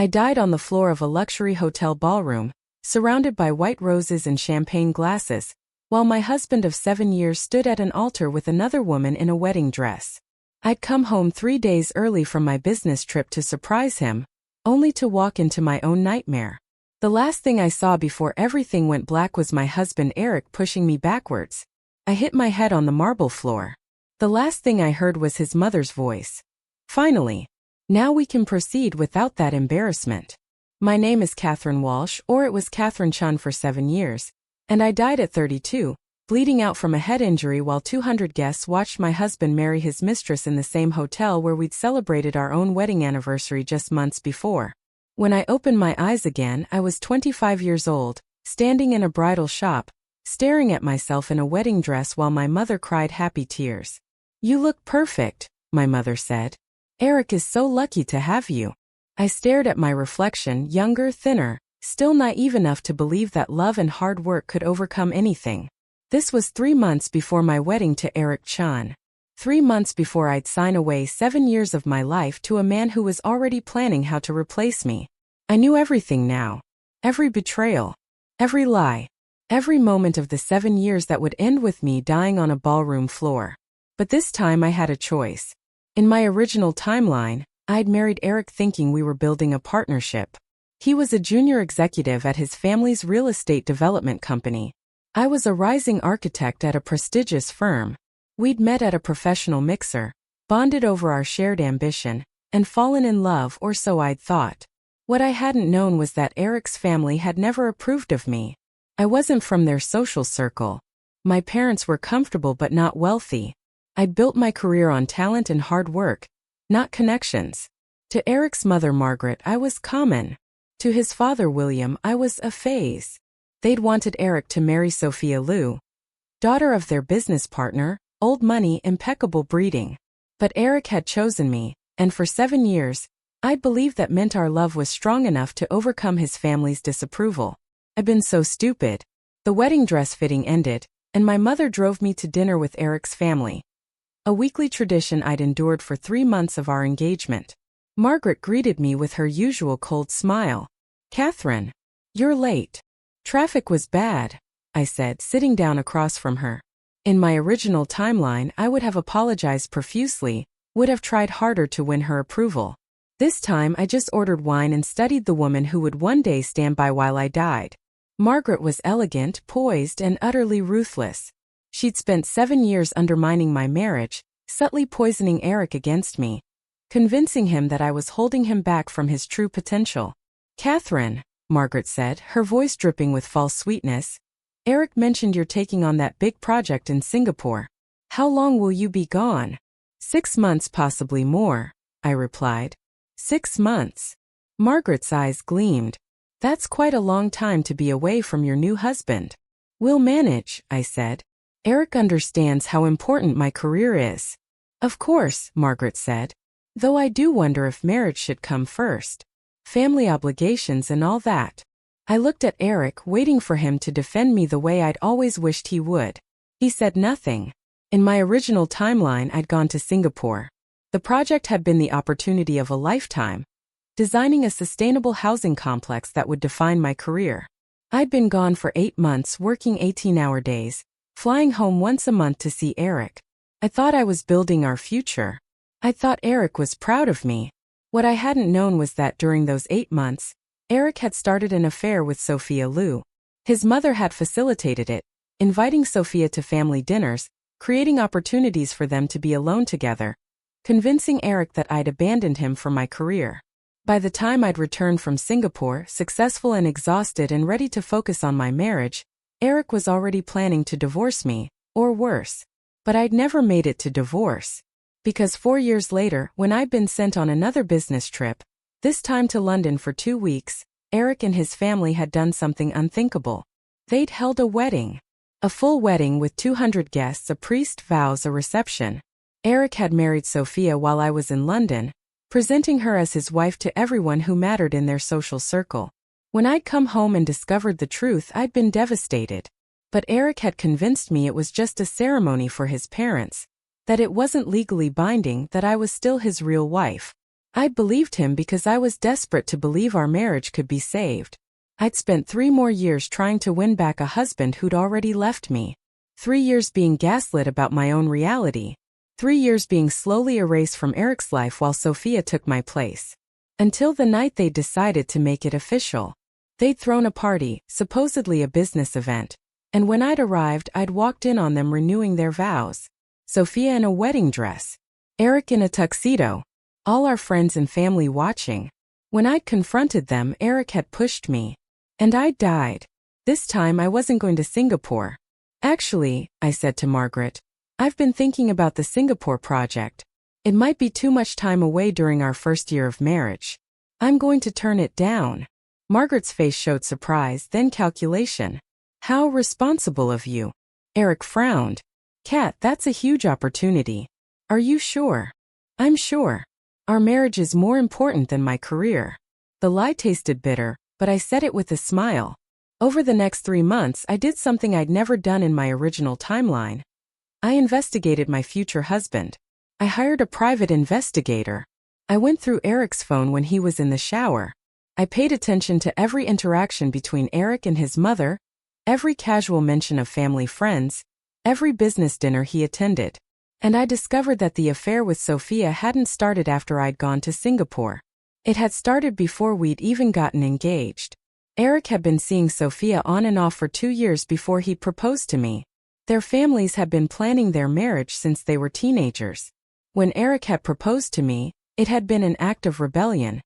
I died on the floor of a luxury hotel ballroom, surrounded by white roses and champagne glasses, while my husband of 7 years stood at an altar with another woman in a wedding dress. I'd come home 3 days early from my business trip to surprise him, only to walk into my own nightmare. The last thing I saw before everything went black was my husband Eric pushing me backwards. I hit my head on the marble floor. The last thing I heard was his mother's voice. Finally. Now we can proceed without that embarrassment. My name is Catherine Walsh, or it was Catherine Chun for 7 years, and I died at 32, bleeding out from a head injury while 200 guests watched my husband marry his mistress in the same hotel where we'd celebrated our own wedding anniversary just months before. When I opened my eyes again, I was 25 years old, standing in a bridal shop, staring at myself in a wedding dress while my mother cried happy tears. "You look perfect," my mother said. "Eric is so lucky to have you." I stared at my reflection, younger, thinner, still naive enough to believe that love and hard work could overcome anything. This was 3 months before my wedding to Eric Chun. 3 months before I'd sign away 7 years of my life to a man who was already planning how to replace me. I knew everything now. Every betrayal. Every lie. Every moment of the 7 years that would end with me dying on a ballroom floor. But this time I had a choice. In my original timeline, I'd married Eric thinking we were building a partnership. He was a junior executive at his family's real estate development company. I was a rising architect at a prestigious firm. We'd met at a professional mixer, bonded over our shared ambition, and fallen in love, or so I'd thought. What I hadn't known was that Eric's family had never approved of me. I wasn't from their social circle. My parents were comfortable but not wealthy. I'd built my career on talent and hard work, not connections. To Eric's mother Margaret, I was common. To his father William, I was a phase. They'd wanted Eric to marry Sophia Liu, daughter of their business partner, old money, impeccable breeding. But Eric had chosen me, and for 7 years, I'd believed that meant our love was strong enough to overcome his family's disapproval. I'd been so stupid. The wedding dress fitting ended, and my mother drove me to dinner with Eric's family. A weekly tradition I'd endured for 3 months of our engagement. Margaret greeted me with her usual cold smile. "Catherine, you're late." "Traffic was bad," I said, sitting down across from her. In my original timeline, I would have apologized profusely, would have tried harder to win her approval. This time I just ordered wine and studied the woman who would one day stand by while I died. Margaret was elegant, poised, and utterly ruthless. She'd spent 7 years undermining my marriage, subtly poisoning Eric against me, convincing him that I was holding him back from his true potential. "Catherine," Margaret said, her voice dripping with false sweetness, "Eric mentioned you're taking on that big project in Singapore. How long will you be gone?" 6 months, possibly more, I replied. 6 months. Margaret's eyes gleamed. "That's quite a long time to be away from your new husband." "We'll manage," I said. "Eric understands how important my career is." "Of course," Margaret said. "Though I do wonder if marriage should come first. Family obligations and all that." I looked at Eric, waiting for him to defend me the way I'd always wished he would. He said nothing. In my original timeline, I'd gone to Singapore. The project had been the opportunity of a lifetime, designing a sustainable housing complex that would define my career. I'd been gone for 8 months, working 18-hour days, flying home once a month to see Eric. I thought I was building our future. I thought Eric was proud of me. What I hadn't known was that during those 8 months, Eric had started an affair with Sophia Liu. His mother had facilitated it, inviting Sophia to family dinners, creating opportunities for them to be alone together, convincing Eric that I'd abandoned him for my career. By the time I'd returned from Singapore, successful and exhausted and ready to focus on my marriage, Eric was already planning to divorce me, or worse. But I'd never made it to divorce. Because 4 years later, when I'd been sent on another business trip, this time to London for 2 weeks, Eric and his family had done something unthinkable. They'd held a wedding. A full wedding with 200 guests, a priest, vows, a reception. Eric had married Sophia while I was in London, presenting her as his wife to everyone who mattered in their social circle. When I'd come home and discovered the truth, I'd been devastated. But Eric had convinced me it was just a ceremony for his parents, that it wasn't legally binding, that I was still his real wife. I believed him because I was desperate to believe our marriage could be saved. I'd spent 3 more years trying to win back a husband who'd already left me. 3 years being gaslit about my own reality. 3 years being slowly erased from Eric's life while Sophia took my place. Until the night they decided to make it official. They'd thrown a party, supposedly a business event. And when I'd arrived, I'd walked in on them renewing their vows. Sophia in a wedding dress. Eric in a tuxedo. All our friends and family watching. When I'd confronted them, Eric had pushed me. And I'd died. This time I wasn't going to Singapore. Actually, I said to Margaret, I've been thinking about the Singapore project. It might be too much time away during our first year of marriage. I'm going to turn it down. Margaret's face showed surprise, then calculation. How responsible of you. Eric frowned. Kat, that's a huge opportunity. Are you sure? I'm sure. Our marriage is more important than my career. The lie tasted bitter, but I said it with a smile. Over the next 3 months, I did something I'd never done in my original timeline. I investigated my future husband. I hired a private investigator. I went through Eric's phone when he was in the shower. I paid attention to every interaction between Eric and his mother, every casual mention of family friends, every business dinner he attended. And I discovered that the affair with Sophia hadn't started after I'd gone to Singapore. It had started before we'd even gotten engaged. Eric had been seeing Sophia on and off for 2 years before he proposed to me. Their families had been planning their marriage since they were teenagers. When Eric had proposed to me, it had been an act of rebellion.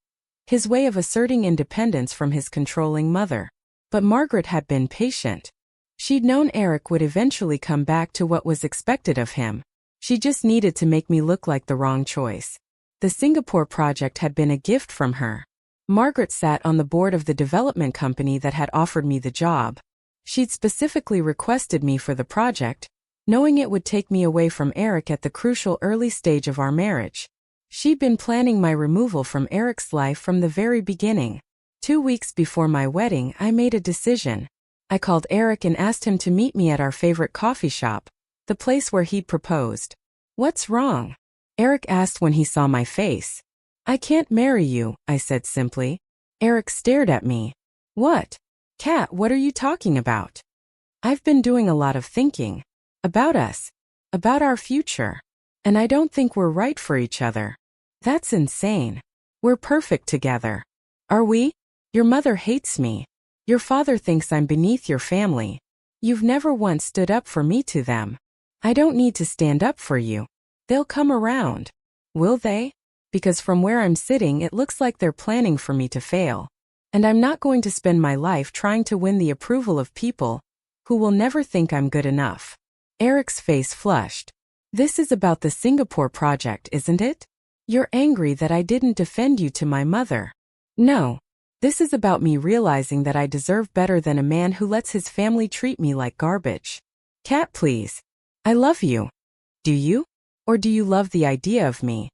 His way of asserting independence from his controlling mother. But Margaret had been patient. She'd known Eric would eventually come back to what was expected of him. She just needed to make me look like the wrong choice. The Singapore project had been a gift from her. Margaret sat on the board of the development company that had offered me the job. She'd specifically requested me for the project, knowing it would take me away from Eric at the crucial early stage of our marriage. She'd been planning my removal from Eric's life from the very beginning. 2 weeks before my wedding, I made a decision. I called Eric and asked him to meet me at our favorite coffee shop, the place where he'd proposed. What's wrong? Eric asked when he saw my face. I can't marry you, I said simply. Eric stared at me. What? Kat, what are you talking about? I've been doing a lot of thinking. About us. About our future. And I don't think we're right for each other. That's insane. We're perfect together. Are we? Your mother hates me. Your father thinks I'm beneath your family. You've never once stood up for me to them. I don't need to stand up for you. They'll come around. Will they? Because from where I'm sitting, it looks like they're planning for me to fail. And I'm not going to spend my life trying to win the approval of people who will never think I'm good enough. Eric's face flushed. This is about the Singapore project, isn't it? You're angry that I didn't defend you to my mother. No. This is about me realizing that I deserve better than a man who lets his family treat me like garbage. Kat, please. I love you. Do you? Or do you love the idea of me?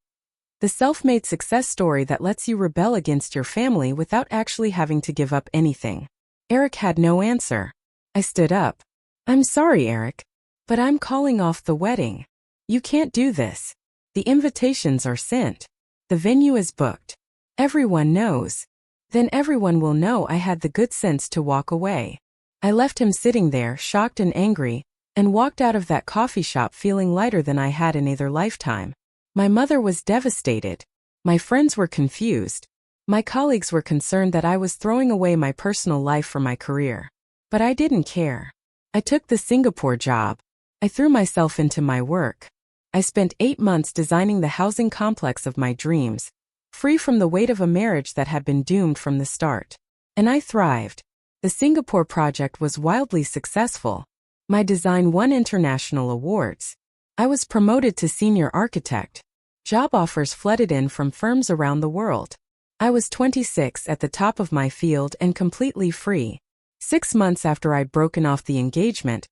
The self-made success story that lets you rebel against your family without actually having to give up anything. Eric had no answer. I stood up. I'm sorry, Eric. But I'm calling off the wedding. You can't do this. The invitations are sent. The venue is booked. Everyone knows. Then everyone will know I had the good sense to walk away. I left him sitting there, shocked and angry, and walked out of that coffee shop feeling lighter than I had in either lifetime. My mother was devastated. My friends were confused. My colleagues were concerned that I was throwing away my personal life for my career. But I didn't care. I took the Singapore job. I threw myself into my work. I spent 8 months designing the housing complex of my dreams, free from the weight of a marriage that had been doomed from the start. And I thrived. The Singapore project was wildly successful. My design won international awards. I was promoted to senior architect. Job offers flooded in from firms around the world. I was 26 at the top of my field and completely free. 6 months after I'd broken off the engagement,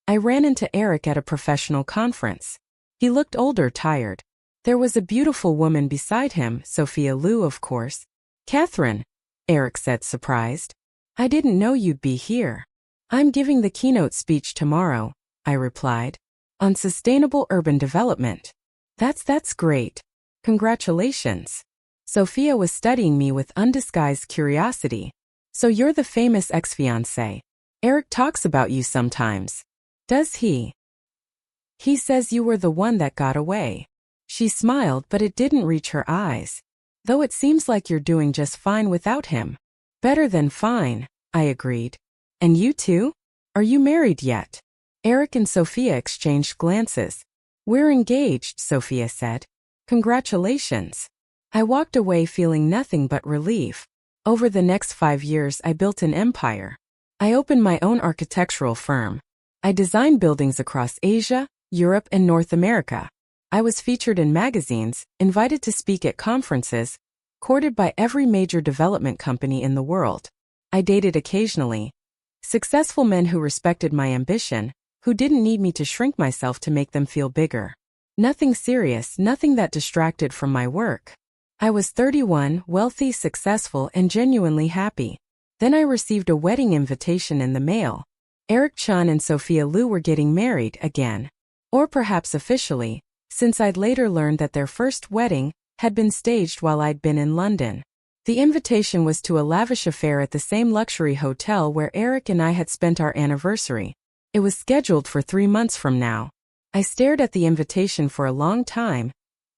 I ran into Eric at a professional conference. He looked older, tired. There was a beautiful woman beside him, Sophia Liu, of course. Catherine, Eric said, surprised. I didn't know you'd be here. I'm giving the keynote speech tomorrow, I replied, on sustainable urban development. That's great. Congratulations. Sophia was studying me with undisguised curiosity. So you're the famous ex-fiancé. Eric talks about you sometimes. Does he? He says you were the one that got away. She smiled, but it didn't reach her eyes. Though it seems like you're doing just fine without him. Better than fine, I agreed. And you too? Are you married yet? Eric and Sophia exchanged glances. We're engaged, Sophia said. Congratulations. I walked away feeling nothing but relief. Over the next 5 years I built an empire. I opened my own architectural firm. I designed buildings across Asia, Europe, and North America. I was featured in magazines, invited to speak at conferences, courted by every major development company in the world. I dated occasionally. Successful men who respected my ambition, who didn't need me to shrink myself to make them feel bigger. Nothing serious, nothing that distracted from my work. I was 31, wealthy, successful, and genuinely happy. Then I received a wedding invitation in the mail. Eric Chun and Sophia Liu were getting married again. Or perhaps officially, since I'd later learned that their first wedding had been staged while I'd been in London. The invitation was to a lavish affair at the same luxury hotel where Eric and I had spent our anniversary. It was scheduled for 3 months from now. I stared at the invitation for a long time,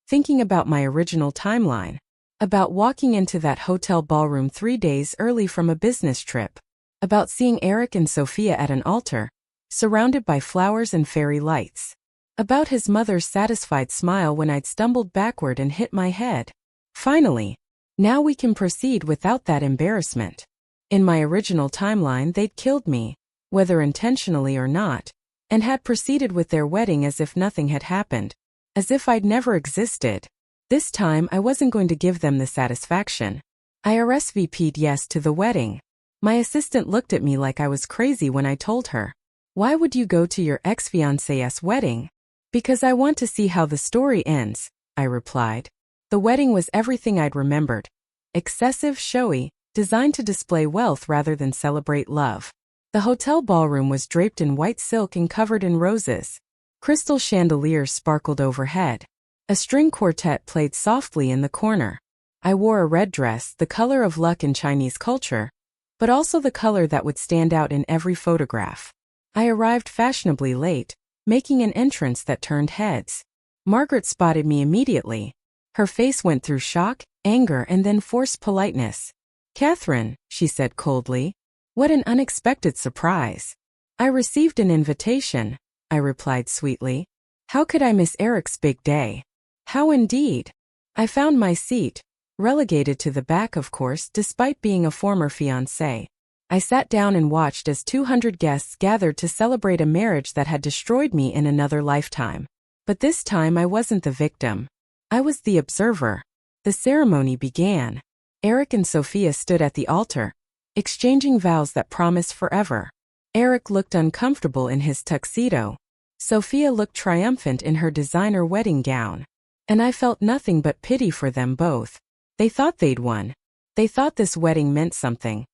thinking about my original timeline, about walking into that hotel ballroom 3 days early from a business trip, about seeing Eric and Sophia at an altar, surrounded by flowers and fairy lights, about his mother's satisfied smile when I'd stumbled backward and hit my head. Finally, now we can proceed without that embarrassment. In my original timeline they'd killed me, whether intentionally or not, and had proceeded with their wedding as if nothing had happened. As if I'd never existed. This time I wasn't going to give them the satisfaction. I RSVP'd yes to the wedding. My assistant looked at me like I was crazy when I told her. Why would you go to your ex-fiancé's wedding? Because I want to see how the story ends, I replied. The wedding was everything I'd remembered. Excessive, showy, designed to display wealth rather than celebrate love. The hotel ballroom was draped in white silk and covered in roses. Crystal chandeliers sparkled overhead. A string quartet played softly in the corner. I wore a red dress, the color of luck in Chinese culture, but also the color that would stand out in every photograph. I arrived fashionably late, making an entrance that turned heads. Margaret spotted me immediately. Her face went through shock, anger, and then forced politeness. "Catherine," she said coldly. "What an unexpected surprise." "I received an invitation," I replied sweetly. How could I miss Eric's big day? How indeed? I found my seat, relegated to the back of course despite being a former fiancé. I sat down and watched as 200 guests gathered to celebrate a marriage that had destroyed me in another lifetime. But this time I wasn't the victim. I was the observer. The ceremony began. Eric and Sophia stood at the altar, exchanging vows that promise forever. Eric looked uncomfortable in his tuxedo. Sophia looked triumphant in her designer wedding gown. And I felt nothing but pity for them both. They thought they'd won. They thought this wedding meant something.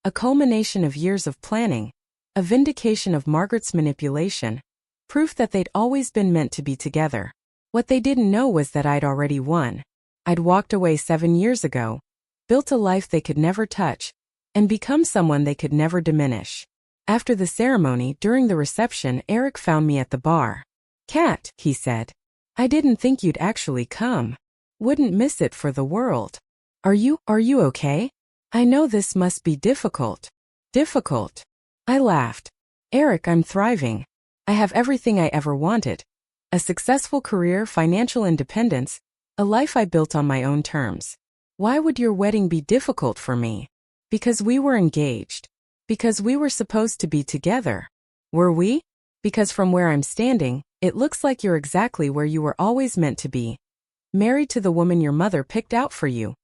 A culmination of years of planning. A vindication of Margaret's manipulation. Proof that they'd always been meant to be together. What they didn't know was that I'd already won. I'd walked away 7 years ago, built a life they could never touch, and become someone they could never diminish. After the ceremony, during the reception, Eric found me at the bar. "Kat," he said. "I didn't think you'd actually come. Wouldn't miss it for the world. Are you okay? I know this must be difficult." "Difficult?" I laughed. "Eric, I'm thriving. I have everything I ever wanted. A successful career, financial independence, a life I built on my own terms. Why would your wedding be difficult for me? Because we were engaged. Because we were supposed to be together. Were we? Because from where I'm standing, it looks like you're exactly where you were always meant to be. Married to the woman your mother picked out for you.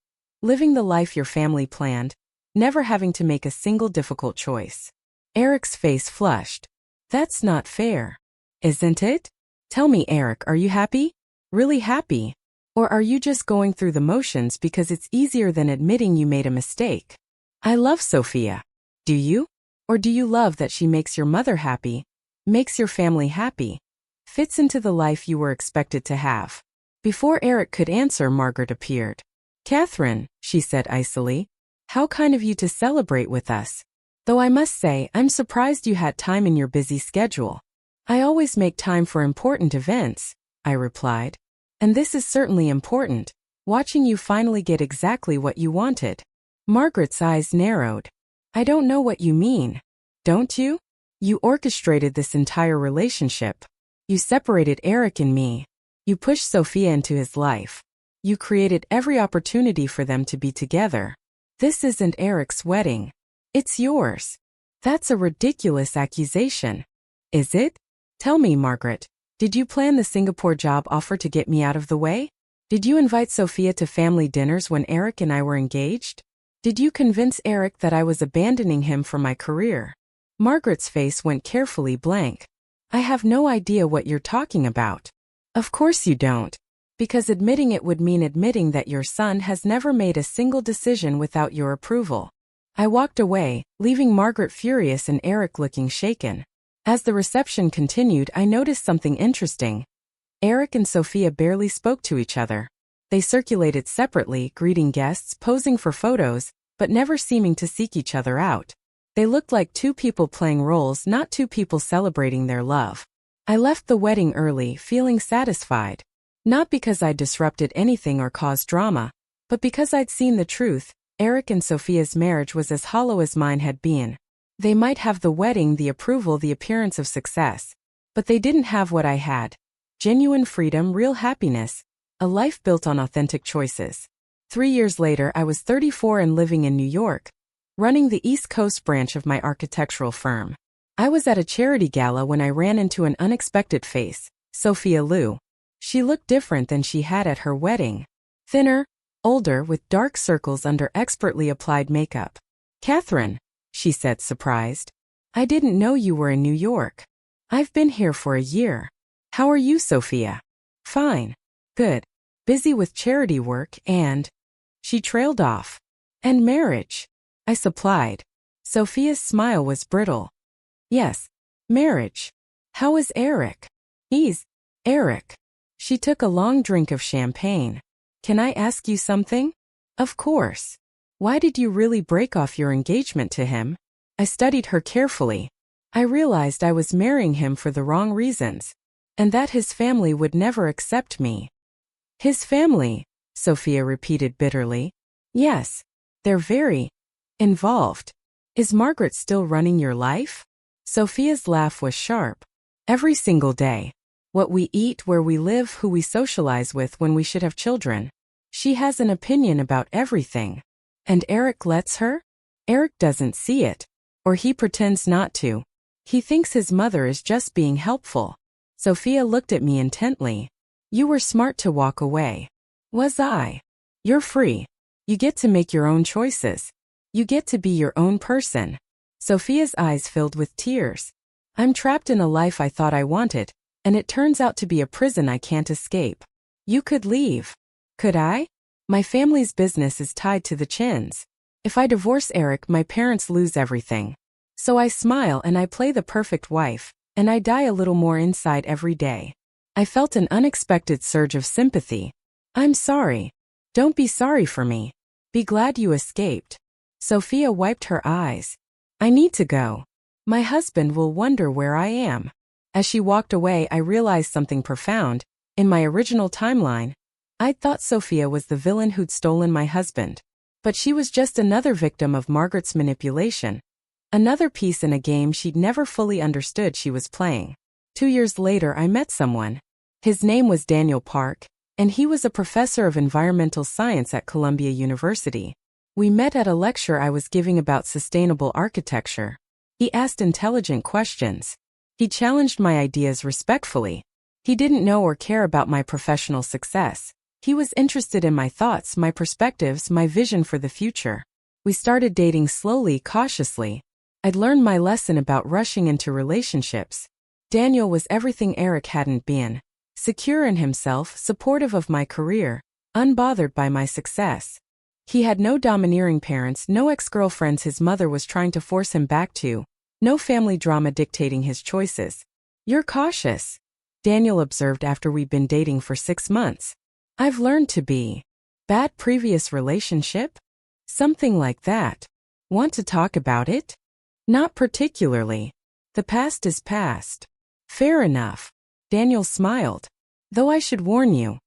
Living the life your family planned, never having to make a single difficult choice." Eric's face flushed. "That's not fair. Isn't it? Tell me, Eric, are you happy? Really happy? Or are you just going through the motions because it's easier than admitting you made a mistake? I love Sophia. Do you? Or do you love that she makes your mother happy, makes your family happy, fits into the life you were expected to have?" Before Eric could answer, Margaret appeared. Catherine, she said icily, how kind of you to celebrate with us. Though I must say, I'm surprised you had time in your busy schedule. I always make time for important events, I replied. And this is certainly important, watching you finally get exactly what you wanted. Margaret's eyes narrowed. I don't know what you mean. Don't you? You orchestrated this entire relationship. You separated Eric and me. You pushed Sophia into his life. You created every opportunity for them to be together. This isn't Eric's wedding. It's yours. That's a ridiculous accusation. Is it? Tell me, Margaret, did you plan the Singapore job offer to get me out of the way? Did you invite Sophia to family dinners when Eric and I were engaged? Did you convince Eric that I was abandoning him for my career? Margaret's face went carefully blank. I have no idea what you're talking about. Of course you don't. Because admitting it would mean admitting that your son has never made a single decision without your approval. I walked away, leaving Margaret furious and Eric looking shaken. As the reception continued, I noticed something interesting. Eric and Sophia barely spoke to each other. They circulated separately, greeting guests, posing for photos, but never seeming to seek each other out. They looked like two people playing roles, not two people celebrating their love. I left the wedding early, feeling satisfied. Not because I'd disrupted anything or caused drama, but because I'd seen the truth. Eric and Sophia's marriage was as hollow as mine had been. They might have the wedding, the approval, the appearance of success, but they didn't have what I had. Genuine freedom, real happiness, a life built on authentic choices. 3 years later, I was 34 and living in New York, running the East Coast branch of my architectural firm. I was at a charity gala when I ran into an unexpected face, Sophia Liu. She looked different than she had at her wedding. Thinner, older, with dark circles under expertly applied makeup. Catherine, she said, surprised. I didn't know you were in New York. I've been here for a year. How are you, Sophia? Fine. Good. Busy with charity work and... She trailed off. And marriage, I supplied. Sophia's smile was brittle. Yes, marriage. How is Eric? He's... Eric. She took a long drink of champagne. Can I ask you something? Of course. Why did you really break off your engagement to him? I studied her carefully. I realized I was marrying him for the wrong reasons, and that his family would never accept me. His family, Sophia repeated bitterly. Yes, they're very involved. Is Margaret still running your life? Sophia's laugh was sharp. Every single day. What we eat, where we live, who we socialize with when we should have children. She has an opinion about everything. And Eric lets her? Eric doesn't see it. Or he pretends not to. He thinks his mother is just being helpful. Sophia looked at me intently. You were smart to walk away. Was I? You're free. You get to make your own choices. You get to be your own person. Sophia's eyes filled with tears. I'm trapped in a life I thought I wanted, and it turns out to be a prison I can't escape. You could leave. Could I? My family's business is tied to the Chins. If I divorce Eric, my parents lose everything. So I smile and I play the perfect wife, and I die a little more inside every day. I felt an unexpected surge of sympathy. I'm sorry. Don't be sorry for me. Be glad you escaped. Sophia wiped her eyes. I need to go. My husband will wonder where I am. As she walked away, I realized something profound. In my original timeline, I'd thought Sophia was the villain who'd stolen my husband. But she was just another victim of Margaret's manipulation. Another piece in a game she'd never fully understood she was playing. 2 years later, I met someone. His name was Daniel Park, and he was a professor of environmental science at Columbia University. We met at a lecture I was giving about sustainable architecture. He asked intelligent questions. He challenged my ideas respectfully. He didn't know or care about my professional success. He was interested in my thoughts, my perspectives, my vision for the future. We started dating slowly, cautiously. I'd learned my lesson about rushing into relationships. Daniel was everything Eric hadn't been. Secure in himself, supportive of my career, unbothered by my success. He had no domineering parents, no ex-girlfriends his mother was trying to force him back to, no family drama dictating his choices. You're cautious, Daniel observed after we'd been dating for 6 months. I've learned to be. Bad previous relationship? Something like that. Want to talk about it? Not particularly. The past is past. Fair enough. Daniel smiled. Though I should warn you,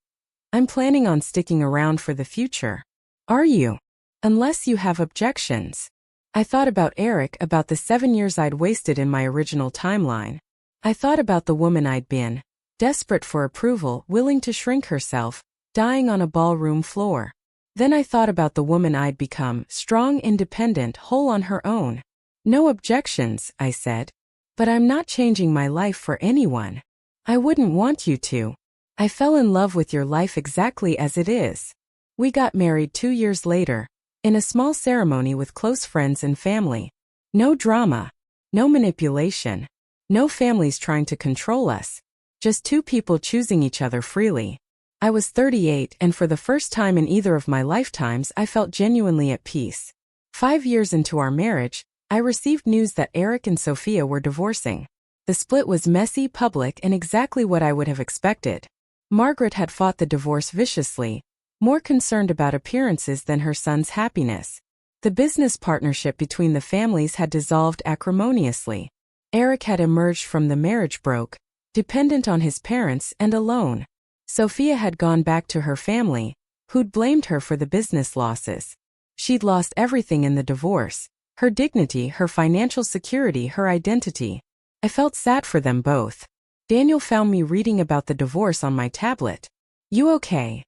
I'm planning on sticking around for the future. Are you? Unless you have objections. I thought about Eric, about the 7 years I'd wasted in my original timeline. I thought about the woman I'd been, desperate for approval, willing to shrink herself, dying on a ballroom floor. Then I thought about the woman I'd become, strong, independent, whole on her own. No objections, I said. But I'm not changing my life for anyone. I wouldn't want you to. I fell in love with your life exactly as it is. We got married 2 years later, in a small ceremony with close friends and family. No drama. No manipulation. No families trying to control us. Just two people choosing each other freely. I was 38, and for the first time in either of my lifetimes I felt genuinely at peace. 5 years into our marriage, I received news that Eric and Sophia were divorcing. The split was messy, public, and exactly what I would have expected. Margaret had fought the divorce viciously, more concerned about appearances than her son's happiness. The business partnership between the families had dissolved acrimoniously. Eric had emerged from the marriage broke, dependent on his parents and alone. Sophia had gone back to her family, who'd blamed her for the business losses. She'd lost everything in the divorce: her dignity, her financial security, her identity. I felt sad for them both. Daniel found me reading about the divorce on my tablet. You okay?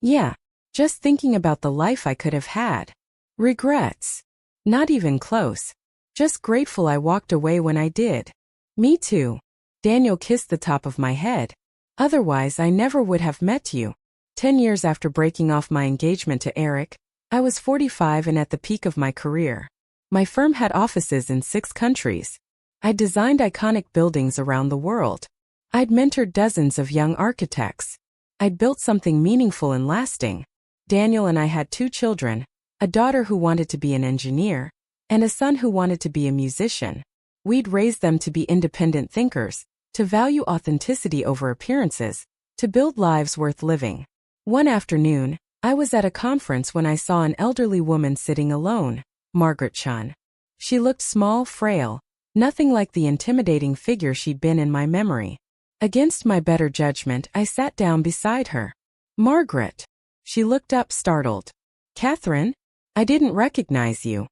Yeah. Just thinking about the life I could have had. Regrets? Not even close. Just grateful I walked away when I did. Me too. Daniel kissed the top of my head. Otherwise I never would have met you. 10 years after breaking off my engagement to Eric, I was 45 and at the peak of my career. My firm had offices in 6 countries. I designed iconic buildings around the world. I'd mentored dozens of young architects. I'd built something meaningful and lasting. Daniel and I had 2 children, a daughter who wanted to be an engineer, and a son who wanted to be a musician. We'd raised them to be independent thinkers, to value authenticity over appearances, to build lives worth living. One afternoon, I was at a conference when I saw an elderly woman sitting alone, Margaret Chun. She looked small, frail, nothing like the intimidating figure she'd been in my memory. Against my better judgment, I sat down beside her. Margaret. She looked up, startled. Catherine? I didn't recognize you.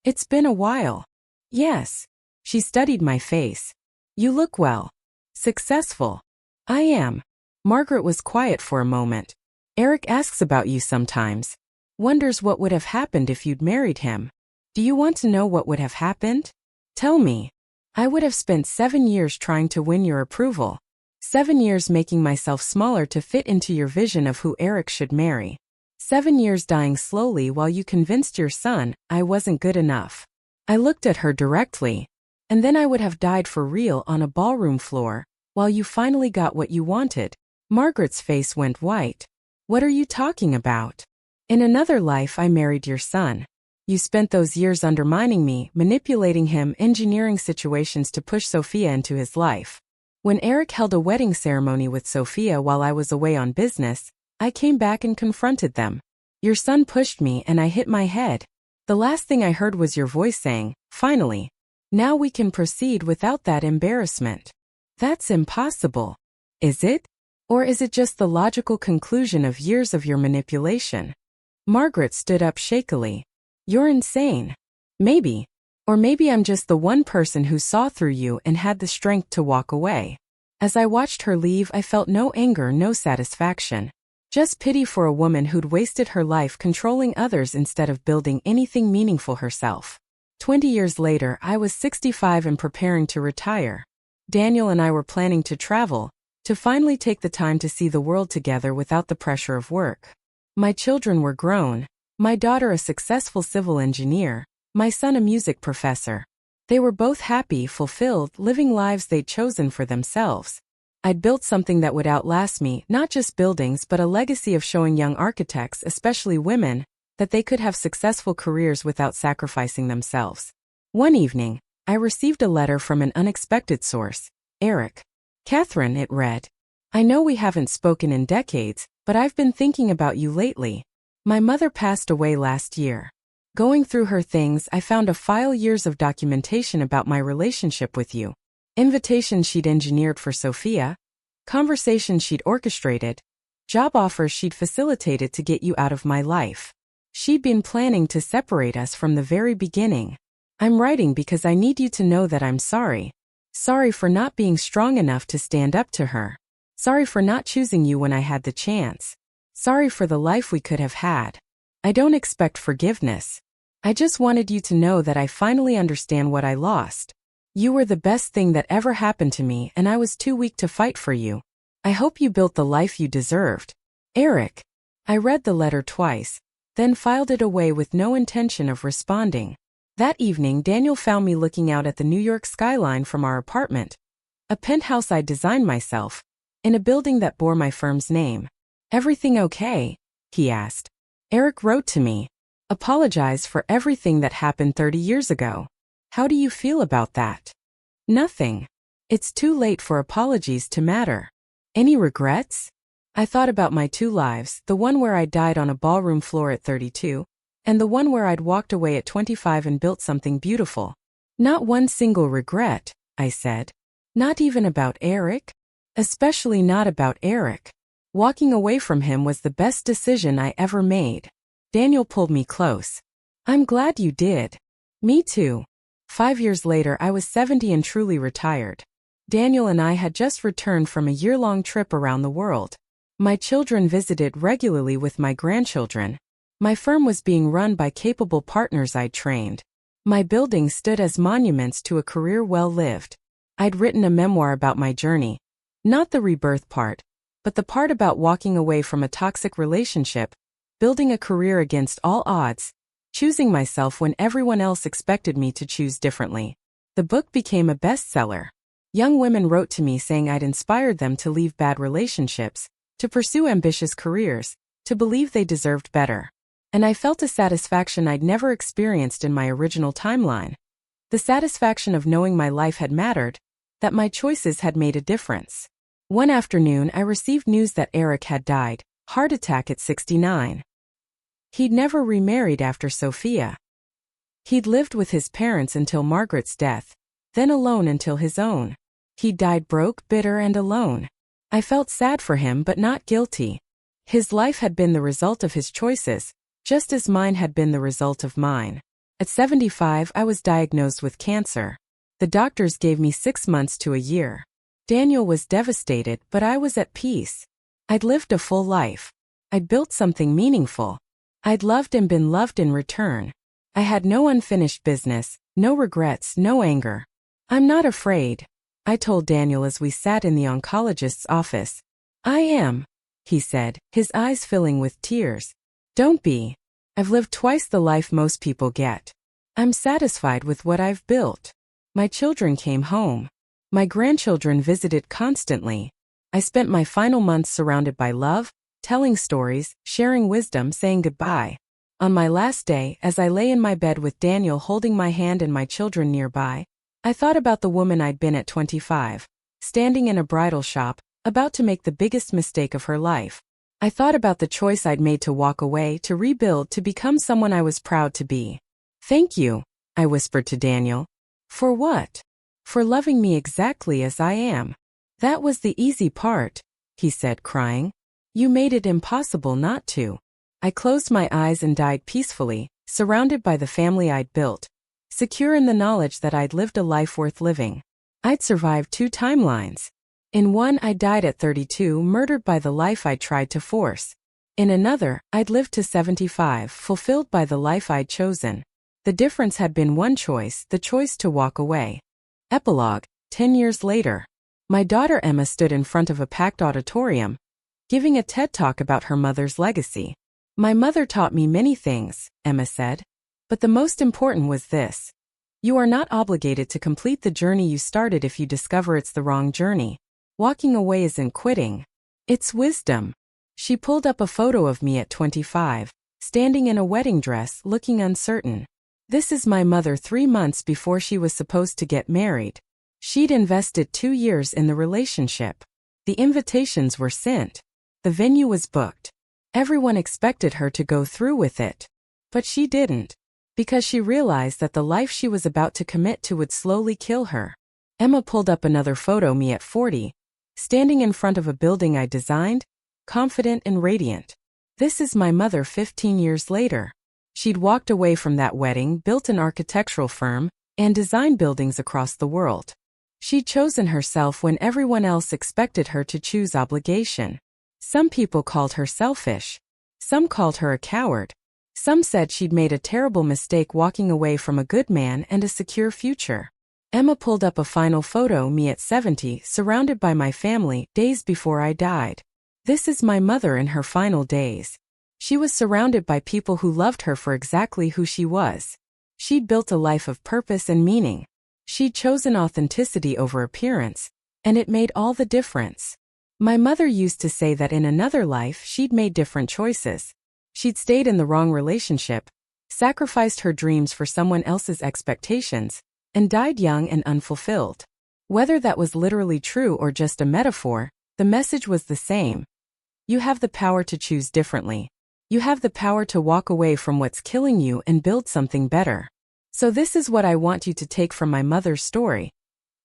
It's been a while. Yes. She studied my face. You look well. Successful. I am. Margaret was quiet for a moment. Eric asks about you sometimes. Wonders what would have happened if you'd married him. Do you want to know what would have happened? Tell me. I would have spent 7 years trying to win your approval. 7 years making myself smaller to fit into your vision of who Eric should marry. 7 years dying slowly while you convinced your son I wasn't good enough. I looked at her directly. And then I would have died for real on a ballroom floor, while you finally got what you wanted. Margaret's face went white. What are you talking about? In another life I married your son. You spent those years undermining me, manipulating him, engineering situations to push Sophia into his life. When Eric held a wedding ceremony with Sophia while I was away on business, I came back and confronted them. Your son pushed me and I hit my head. The last thing I heard was your voice saying, finally. Now we can proceed without that embarrassment. That's impossible. Is it? Or is it just the logical conclusion of years of your manipulation? Margaret stood up shakily. You're insane. Maybe. Or maybe I'm just the one person who saw through you and had the strength to walk away. As I watched her leave, I felt no anger, no satisfaction. Just pity for a woman who'd wasted her life controlling others instead of building anything meaningful herself. 20 years later, I was 65 and preparing to retire. Daniel and I were planning to travel, to finally take the time to see the world together without the pressure of work. My children were grown, my daughter a successful civil engineer, my son a music professor. They were both happy, fulfilled, living lives they'd chosen for themselves. I'd built something that would outlast me, not just buildings but a legacy of showing young architects, especially women, that they could have successful careers without sacrificing themselves. One evening, I received a letter from an unexpected source. Eric. Catherine, it read. I know we haven't spoken in decades, but I've been thinking about you lately. My mother passed away last year. Going through her things, I found a file years of documentation about my relationship with you. Invitations she'd engineered for Sophia, conversations she'd orchestrated, job offers she'd facilitated to get you out of my life. She'd been planning to separate us from the very beginning. I'm writing because I need you to know that I'm sorry. Sorry for not being strong enough to stand up to her. Sorry for not choosing you when I had the chance. Sorry for the life we could have had. I don't expect forgiveness. I just wanted you to know that I finally understand what I lost. You were the best thing that ever happened to me, and I was too weak to fight for you. I hope you built the life you deserved. Eric. I read the letter twice, then filed it away with no intention of responding. That evening, Daniel found me looking out at the New York skyline from our apartment, a penthouse I'd designed myself, in a building that bore my firm's name. Everything okay? He asked. Eric wrote to me. Apologize for everything that happened 30 years ago. How do you feel about that? Nothing. It's too late for apologies to matter. Any regrets? I thought about my two lives, the one where I died on a ballroom floor at 32, and the one where I'd walked away at 25 and built something beautiful. Not one single regret, I said. Not even about Eric? Especially not about Eric. Walking away from him was the best decision I ever made. Daniel pulled me close. I'm glad you did. Me too. 5 years later, I was 70 and truly retired. Daniel and I had just returned from a year-long trip around the world. My children visited regularly with my grandchildren. My firm was being run by capable partners I'd trained. My buildings stood as monuments to a career well lived. I'd written a memoir about my journey. Not the rebirth part, but the part about walking away from a toxic relationship, building a career against all odds, choosing myself when everyone else expected me to choose differently. The book became a bestseller. Young women wrote to me saying I'd inspired them to leave bad relationships, to pursue ambitious careers, to believe they deserved better. And I felt a satisfaction I'd never experienced in my original timeline. The satisfaction of knowing my life had mattered, that my choices had made a difference. One afternoon, I received news that Eric had died, heart attack at 69. He'd never remarried after Sophia. He'd lived with his parents until Margaret's death, then alone until his own. He died broke, bitter, and alone. I felt sad for him but not guilty. His life had been the result of his choices, just as mine had been the result of mine. At 75, I was diagnosed with cancer. The doctors gave me 6 months to a year. Daniel was devastated, but I was at peace. I'd lived a full life. I'd built something meaningful. I'd loved and been loved in return. I had no unfinished business, no regrets, no anger. I'm not afraid, I told Daniel as we sat in the oncologist's office. I am, he said, his eyes filling with tears. Don't be. I've lived twice the life most people get. I'm satisfied with what I've built. My children came home. My grandchildren visited constantly. I spent my final months surrounded by love, telling stories, sharing wisdom, saying goodbye. On my last day, as I lay in my bed with Daniel holding my hand and my children nearby, I thought about the woman I'd been at 25, standing in a bridal shop, about to make the biggest mistake of her life. I thought about the choice I'd made to walk away, to rebuild, to become someone I was proud to be. Thank you, I whispered to Daniel. For what? For loving me exactly as I am. That was the easy part, he said, crying. You made it impossible not to. I closed my eyes and died peacefully, surrounded by the family I'd built, secure in the knowledge that I'd lived a life worth living. I'd survived 2 timelines. In one, I died at 32, murdered by the life I'd tried to force. In another, I'd lived to 75, fulfilled by the life I'd chosen. The difference had been one choice, the choice to walk away. Epilogue, 10 years later. My daughter Emma stood in front of a packed auditorium, giving a TED Talk about her mother's legacy. My mother taught me many things, Emma said. But the most important was this. You are not obligated to complete the journey you started if you discover it's the wrong journey. Walking away isn't quitting. It's wisdom. She pulled up a photo of me at 25, standing in a wedding dress, looking uncertain. This is my mother 3 months before she was supposed to get married. She'd invested 2 years in the relationship. The invitations were sent. The venue was booked. Everyone expected her to go through with it. But she didn't. Because she realized that the life she was about to commit to would slowly kill her. Emma pulled up another photo me at 40, standing in front of a building I designed, confident and radiant. This is my mother 15 years later. She'd walked away from that wedding, built an architectural firm, and designed buildings across the world. She'd chosen herself when everyone else expected her to choose obligation. Some people called her selfish. Some called her a coward. Some said she'd made a terrible mistake walking away from a good man and a secure future. Emma pulled up a final photo me at 70, surrounded by my family, days before I died. This is my mother in her final days. She was surrounded by people who loved her for exactly who she was. She'd built a life of purpose and meaning. She'd chosen authenticity over appearance, and it made all the difference. My mother used to say that in another life she'd made different choices. She'd stayed in the wrong relationship, sacrificed her dreams for someone else's expectations, and died young and unfulfilled. Whether that was literally true or just a metaphor, the message was the same. You have the power to choose differently. You have the power to walk away from what's killing you and build something better. So this is what I want you to take from my mother's story.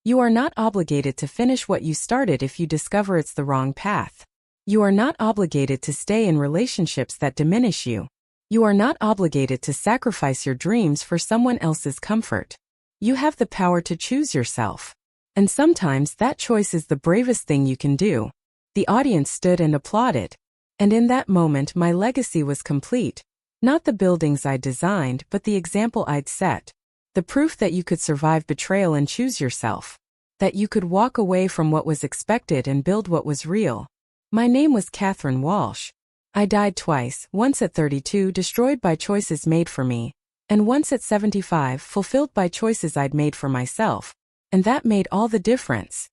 You are not obligated to finish what you started if you discover it's the wrong path. You are not obligated to stay in relationships that diminish you. You are not obligated to sacrifice your dreams for someone else's comfort. You have the power to choose yourself. And sometimes that choice is the bravest thing you can do. The audience stood and applauded. And in that moment my legacy was complete. Not the buildings I designed, but the example I'd set. The proof that you could survive betrayal and choose yourself. That you could walk away from what was expected and build what was real. My name was Catherine Walsh. I died twice, once at 32 destroyed by choices made for me, and once at 75 fulfilled by choices I'd made for myself. And that made all the difference.